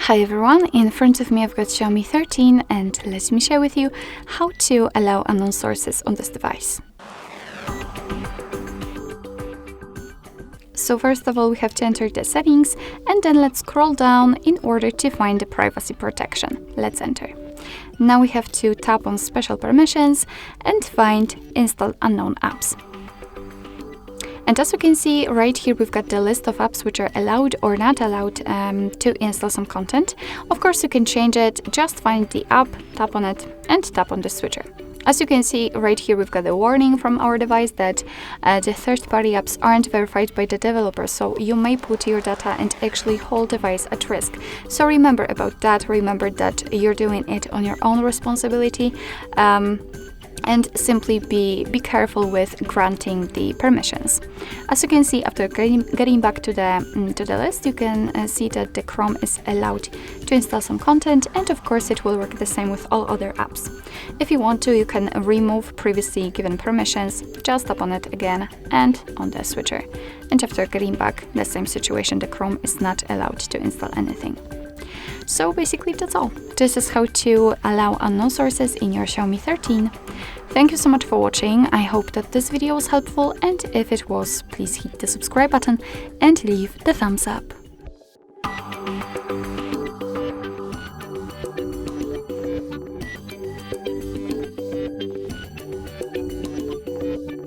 Hi everyone, in front of me I've got Xiaomi 13 and let me share with you how to allow unknown sources on this device. So first of all we have to enter the settings and then let's scroll down in order to find the privacy protection. Let's enter. Now we have to tap on special permissions and find install unknown apps. And as you can see right here, we've got the list of apps which are allowed or not allowed to install some content. Of course, you can change it. Just find the app, tap on it, and tap on the switcher. As you can see right here, we've got a warning from our device that the third-party apps aren't verified by the developer, so you may put your data and actually whole device at risk. So remember about that. Remember that you're doing it on your own responsibility. And simply be careful with granting the permissions. As you can see, after getting back to the list, you can see that the Chrome is allowed to install some content, and of course it will work the same with all other apps. If you want to, you can remove previously given permissions, just tap on it again and on the switcher. And after getting back, the same situation, the Chrome is not allowed to install anything. So basically that's all. This is how to allow unknown sources in your Xiaomi 13. Thank you so much for watching. I hope that this video was helpful, and if it was, please hit the subscribe button and leave the thumbs up.